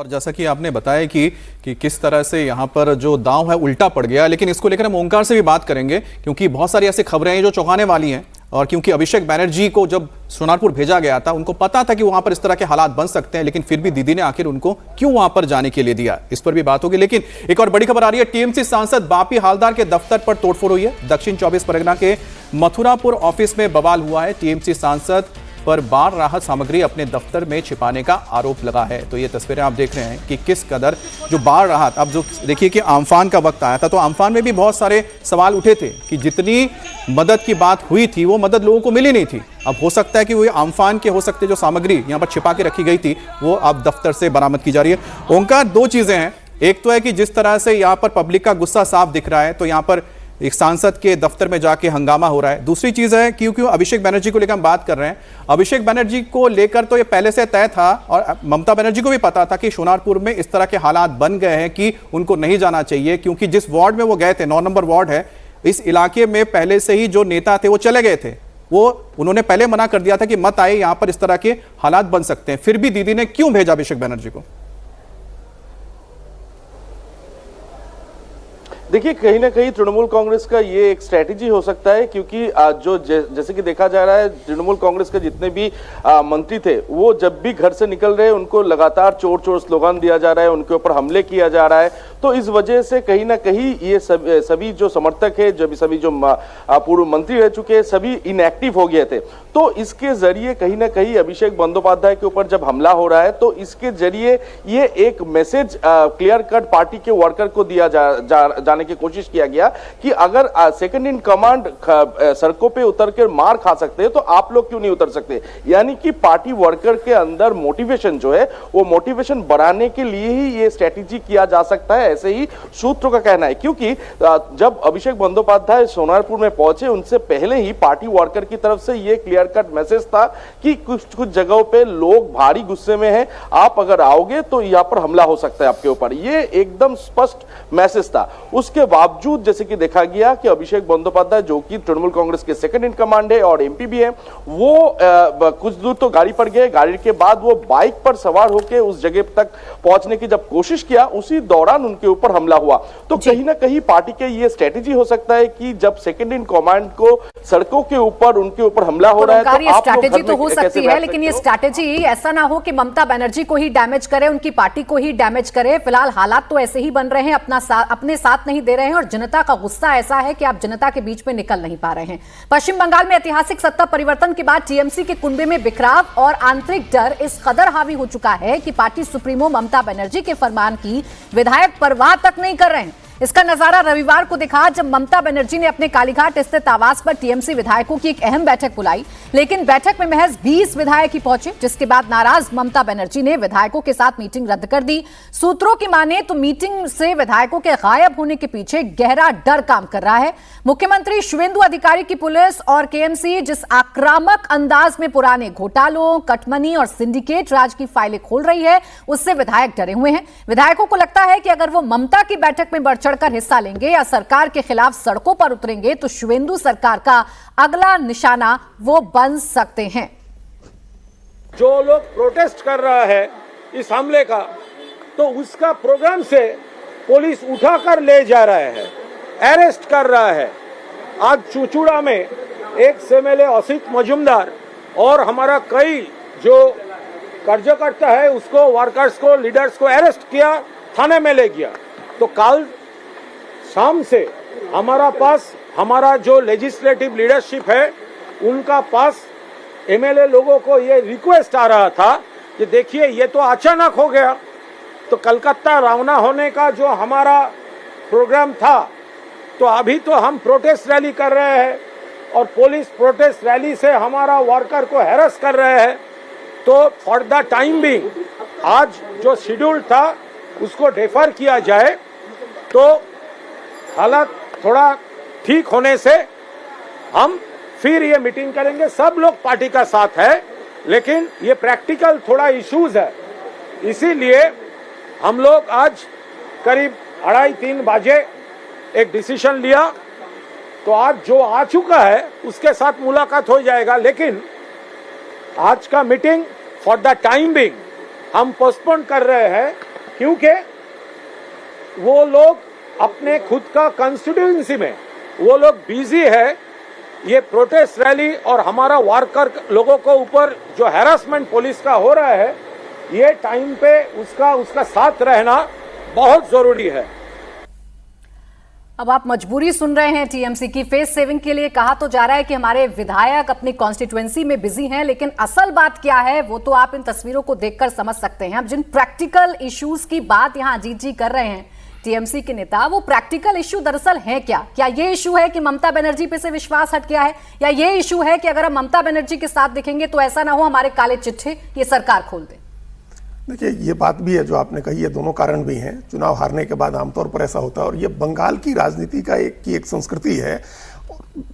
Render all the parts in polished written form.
और जैसा कि आपने बताया कि किस तरह से यहाँ पर जो दांव है उल्टा पड़ गया, लेकिन इसको लेकर हम ओंकार से भी बात करेंगे क्योंकि बहुत सारी ऐसी खबरें हैं जो चौंकाने वाली हैं। और क्योंकि अभिषेक बनर्जी को जब सोनारपुर भेजा गया था, उनको पता था कि वहां पर इस तरह के हालात बन सकते हैं, लेकिन फिर भी दीदी ने आखिर उनको क्यों वहां पर जाने के लिए दिया, इस पर भी बात होगी। लेकिन एक और बड़ी खबर आ रही है, टीएमसी सांसद बापी हालदार के दफ्तर पर तोड़फोड़ हुई है। दक्षिण 24 परगना के मथुरापुर ऑफिस में बवाल हुआ है। टीएमसी सांसद पर बाढ़ राहत सामग्री अपने दफ्तर में छिपाने का आरोप लगा है। तो ये तस्वीरें आप देख रहे हैं कि किस कदर जो बाढ़ राहत, अब जो देखिए कि आम्फान का वक्त आया था तो आम्फान में भी बहुत सारे सवाल उठे थे कि जितनी मदद की बात हुई थी वो मदद लोगों को मिली नहीं थी। अब हो सकता है कि वो आम्फान के हो सकते जो सामग्री यहाँ पर छिपा के रखी गई थी वो अब दफ्तर से बरामद की जा रही है। ओंकार, दो चीजें हैं, एक तो है कि जिस तरह से यहाँ पर पब्लिक का गुस्सा साफ दिख रहा है, तो यहाँ पर एक सांसद के दफ्तर में जाके हंगामा हो रहा है। दूसरी चीज है क्योंकि अभिषेक बनर्जी को लेकर हम बात कर रहे हैं, अभिषेक बनर्जी को लेकर तो ये पहले से तय था और ममता बनर्जी को भी पता था कि सोनारपुर में इस तरह के हालात बन गए हैं कि उनको नहीं जाना चाहिए, क्योंकि जिस वार्ड में वो गए थे, 9 नंबर वार्ड है, इस इलाके में पहले से ही जो नेता थे वो चले गए थे। वो उन्होंने पहले मना कर दिया था कि मत आए, यहां पर इस तरह के हालात बन सकते हैं। फिर भी दीदी ने क्यों भेजा अभिषेक बनर्जी को? देखिए, कहीं ना कहीं तृणमूल कांग्रेस का ये एक स्ट्रेटेजी हो सकता है, क्योंकि जो जैसे कि देखा जा रहा है, तृणमूल कांग्रेस के जितने भी मंत्री थे वो जब भी घर से निकल रहे हैं उनको लगातार चोर चोर स्लोगन दिया जा रहा है, उनके ऊपर हमले किया जा रहा है। तो इस वजह से कहीं ना कहीं ये सभी जो समर्थक है, जब सभी जो पूर्व मंत्री रह चुके हैं, सभी इनएक्टिव हो गए थे। तो इसके जरिए कहीं ना कहीं अभिषेक बंदोपाध्याय के ऊपर जब हमला हो रहा है तो इसके जरिए ये एक मैसेज क्लियर कट पार्टी के वर्कर को दिया जाने की कोशिश किया गया कि अगर सेकंड इन कमांड सड़कों पे उतर कर मार खा सकते हैं तो आप लोग क्यों नहीं उतर सकते। यानी कि पार्टी वर्कर के अंदर मोटिवेशन जो है वो मोटिवेशन बढ़ाने के लिए ही ये स्ट्रेटेजी किया जा सकता है, ऐसे ही सूत्रों का कहना है। क्योंकि जब अभिषेक बंदोपाध्याय सोनारपुर में पहुंचे उनसे पहले ही पार्टी वर्कर की तरफ से ये क्लियर कट मैसेज था कि कुछ जगहों पे लोग भारी गुस्से में हैं, आप अगर आओगे तो यहां पर हमला हो सकता है आपके ऊपर। ये एकदम स्पष्ट मैसेज था। उसके बावजूद जैसे कि देखा गया कि अभिषेक बंदोपाध्याय जो कि तृणमूल कांग्रेस के सेकंड इन कमांड है और एमपी भी है, वो कुछ दूर तो गाड़ी पर गए, गाड़ी के बाद वो बाइक पर सवार होकर उस जगह तक पहुंचने की जब कोशिश किया, उसी दौरान उनके ऊपर हमला हुआ। तो कहीं ना कहीं पार्टी के ये स्ट्रेटेजी हो सकता है कि जब सेकंड इन कमांड को सड़कों के ऊपर उनके ऊपर हमला हो रहा है तो आप स्ट्रैटेजी तो हो सकती है, लेकिन ये स्ट्रैटेजी ऐसा ना हो कि ममता बनर्जी को ही डैमेज करे, उनकी पार्टी को ही डैमेज करे। फिलहाल हालात तो ऐसे ही बन रहे हैं, अपने साथ नहीं दे रहे हैं और जनता का गुस्सा ऐसा है कि आप जनता के बीच में निकल नहीं पा रहे हैं। पश्चिम बंगाल में ऐतिहासिक सत्ता परिवर्तन के बाद टीएमसी के कुंबे में बिखराव और आंतरिक डर इस कदर हावी हो चुका है कि पार्टी सुप्रीमो ममता बनर्जी के फरमान की विधायक परवाह तक नहीं कर रहे हैं। इसका नजारा रविवार को दिखा जब ममता बनर्जी ने अपने कालीघाट स्थित आवास पर टीएमसी विधायकों की एक अहम बैठक बुलाई, लेकिन बैठक में महज 20 विधायक ही पहुंचे, जिसके बाद नाराज ममता बनर्जी ने विधायकों के साथ मीटिंग रद्द कर दी। सूत्रों की माने तो मीटिंग से विधायकों के गायब होने के पीछे गहरा डर काम कर रहा है। मुख्यमंत्री शुवेंदु अधिकारी की पुलिस और केएमसी जिस आक्रामक अंदाज में पुराने घोटालों, कटमनी और सिंडिकेट राज की फाइलें खोल रही है, उससे विधायक डरे हुए हैं। विधायकों को लगता है कि अगर वो ममता की बैठक में बढ़ चढ़कर हिस्सा लेंगे या सरकार के खिलाफ सड़कों पर उतरेंगे तो शुवेंदु सरकार का अगला निशाना वो बन सकते हैं। जो लोग प्रोटेस्ट कर रहा है इस हमले का, तो उसका प्रोग्राम से पुलिस उठाकर ले जा रहा है, अरेस्ट कर रहा है। आज चुचुड़ा में एक एमएलए असित मजुमदार और हमारा कई जो कार्यकर्ता है उसको, वर्कर्स को, लीडर्स को अरेस्ट किया, थाने में ले गया। तो कल शाम से हमारा पास हमारा जो लेजिस्लेटिव लीडरशिप है उनका पास एमएलए लोगों को ये रिक्वेस्ट आ रहा था कि देखिए ये तो अचानक हो गया, तो कलकत्ता रवाना होने का जो हमारा प्रोग्राम था, तो अभी तो हम प्रोटेस्ट रैली कर रहे हैं और पुलिस प्रोटेस्ट रैली से हमारा वर्कर को हैरेस कर रहे हैं। तो फॉर द टाइम बिंग आज जो शेड्यूल था उसको डेफर किया जाए, तो हालात थोड़ा ठीक होने से हम फिर ये मीटिंग करेंगे। सब लोग पार्टी का साथ है, लेकिन ये प्रैक्टिकल थोड़ा इश्यूज है, इसीलिए हम लोग आज करीब 2:30-3 बजे एक डिसीजन लिया। तो आज जो आ चुका है उसके साथ मुलाकात हो जाएगा, लेकिन आज का meeting for the time being हम पोस्टपोन कर रहे हैं क्योंकि वो लोग अपने खुद का कंस्टिट्यूएंसी में वो लोग बिजी है। ये प्रोटेस्ट रैली और हमारा वर्कर लोगों को ऊपर जो हैरासमेंट पुलिस का हो रहा है, ये टाइम पे उसका साथ रहना बहुत जरूरी है। अब आप मजबूरी सुन रहे हैं टीएमसी की। फेस सेविंग के लिए कहा तो जा रहा है कि हमारे विधायक अपनी कॉन्स्टिट्यूएंसी में बिजी हैं, लेकिन असल बात क्या है वो तो आप इन तस्वीरों को देखकर समझ सकते हैं। अब जिन प्रैक्टिकल इश्यूज की बात यहां अजीत जी कर रहे हैं टीएमसी के नेता, वो प्रैक्टिकल इश्यू दरअसल है क्या ये इश्यू है कि ममता बनर्जी पे से विश्वास हट गया है, या ये इश्यू है कि अगर हम ममता बनर्जी के साथ दिखेंगे तो ऐसा ना हो हमारे काले चिट्ठे ये सरकार खोल दे? देखिए, ये बात भी है जो आपने कही, ये दोनों कारण भी हैं। चुनाव हारने के बाद आमतौर पर ऐसा होता है, और ये बंगाल की राजनीति का एक संस्कृति है।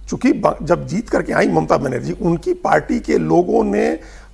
चूंकि जब जीत करके आई ममता बनर्जी, उनकी पार्टी के लोगों ने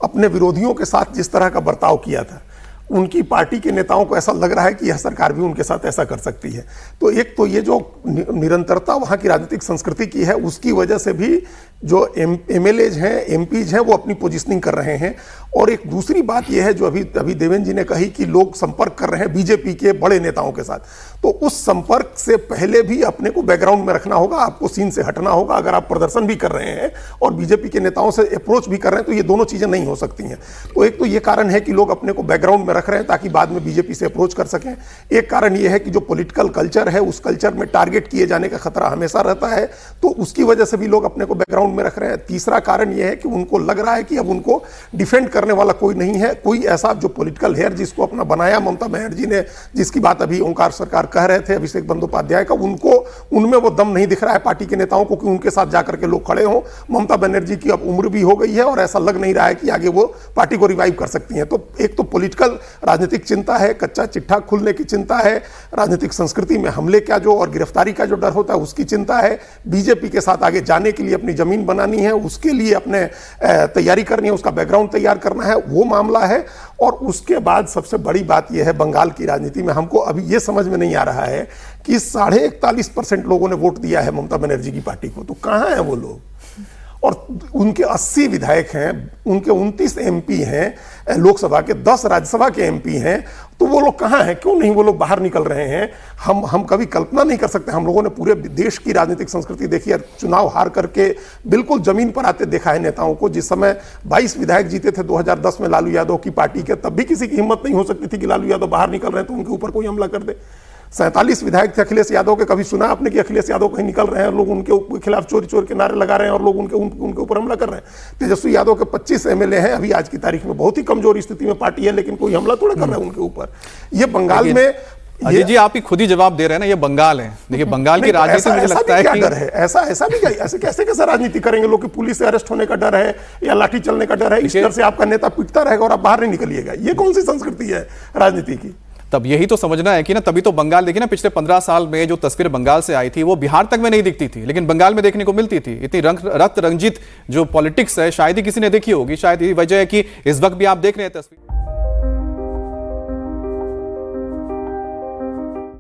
अपने विरोधियों के साथ जिस तरह का बर्ताव किया था, उनकी पार्टी के नेताओं को ऐसा लग रहा है कि यह सरकार भी उनके साथ ऐसा कर सकती है। तो एक तो ये जो निरंतरता वहाँ की राजनीतिक संस्कृति की है, उसकी वजह से भी जो एमएलएज हैं, एमपीज हैं, वो अपनी पोजीशनिंग कर रहे हैं। और एक दूसरी बात यह है जो अभी देवेंद्र जी ने कही कि लोग संपर्क कर रहे हैं बीजेपी के बड़े नेताओं के साथ, तो उस संपर्क से पहले भी अपने को बैकग्राउंड में रखना होगा, आपको सीन से हटना होगा। अगर आप प्रदर्शन भी कर रहे हैं और बीजेपी के नेताओं से अप्रोच भी कर रहे हैं, तो ये दोनों चीजें नहीं हो सकती हैं। तो एक तो ये कारण है कि लोग अपने को बैकग्राउंड में रख रहे हैं ताकि बाद में बीजेपी से अप्रोच कर सकें। एक कारण यह है कि जो पॉलिटिकल कल्चर है, उस कल्चर में टारगेट किए जाने का खतरा हमेशा रहता है, तो उसकी वजह से भी लोग अपने को बैकग्राउंड में रख रहे हैं। तीसरा कारण यह है कि उनको लग रहा है कि अब उनको डिफेंड करने वाला कोई नहीं है, कोई ऐसा जो पॉलिटिकल हेयर जिसको अपना बनाया ममता बनर्जी ने, जिसकी बात अभी ओंकार सरकार कह रहे थे अभिषेक बंदोपाध्याय का, उनमें वो दम नहीं दिख रहा है पार्टी के नेताओं को कि उनके साथ जाकर के लोग खड़े हों। ममता बनर्जी की अब उम्र भी हो गई है और ऐसा लग नहीं रहा है कि आगे वो पार्टी को रिवाइव कर सकती हैं। तो एक तो पॉलिटिकल राजनीतिक चिंता है, कच्चा चिट्ठा खुलने की चिंता है, राजनीतिक संस्कृति में हमले का जो और गिरफ्तारी का जो डर होता है उसकी चिंता है, बीजेपी के साथ आगे जाने के लिए अपनी जमीन बनानी है, उसके लिए अपने तैयारी करनी है, उसका बैकग्राउंड तैयार करना है, वो मामला है। और उसके बाद सबसे बड़ी बात यह है बंगाल की राजनीति में, हमको अभी यह समझ में नहीं आ रहा है कि 41.5% लोगों ने वोट दिया है ममता बनर्जी की पार्टी को, तो कहां है वो लोग? और उनके 80 विधायक हैं, उनके 29 एमपी हैं लोकसभा के, 10 राज्यसभा के एमपी हैं, तो वो लोग कहां हैं? क्यों नहीं वो लोग बाहर निकल रहे हैं? हम कभी कल्पना नहीं कर सकते। हम लोगों ने पूरे देश की राजनीतिक संस्कृति देखी है, चुनाव हार करके बिल्कुल जमीन पर आते देखा है नेताओं को। जिस समय 22 विधायक जीते थे 2010 में लालू यादव की पार्टी के, तब भी किसी की हिम्मत नहीं हो सकती थी कि लालू यादव बाहर निकल रहे हैं तो उनके ऊपर कोई हमला कर दे। 47 विधायक थे अखिलेश यादव के, कभी सुना आपने कि अखिलेश यादव कहीं निकल रहे हैं और लोग उनके खिलाफ चोरी के नारे लगा रहे हैं और लोग उनके ऊपर हमला कर रहे हैं? तेजस्वी यादव के 25 एमएलए हैं, अभी आज की तारीख में बहुत ही कमजोर स्थिति में पार्टी है, लेकिन कोई हमला थोड़ा कर रहा है उनके ऊपर। ये बंगाल में अजय जी आप ही खुद ही जवाब दे रहे हैं ना, ये बंगाल है। देखिए बंगाल की राजनीति मुझे लगता है कि डर है, ऐसा भी ऐसे कैसे राजनीति करेंगे लोग कि पुलिस से अरेस्ट होने का डर है या लाठी चलने का डर है, इस डर से आपका नेता पिटता रहेगा और आप बाहर नहीं निकलिएगा। ये कौन सी संस्कृति है राजनीति की? तब यही तो समझना है कि ना, तभी तो बंगाल देखिए ना, पिछले 15 साल में जो तस्वीर बंगाल से आई थी वो बिहार तक में नहीं दिखती थी, लेकिन बंगाल में देखने को मिलती थी। इतनी रक्त रंजित जो पॉलिटिक्स है शायद ही किसी ने देखी होगी। शायद यही वजह है कि इस वक्त भी आप देख रहे हैं तस्वीर।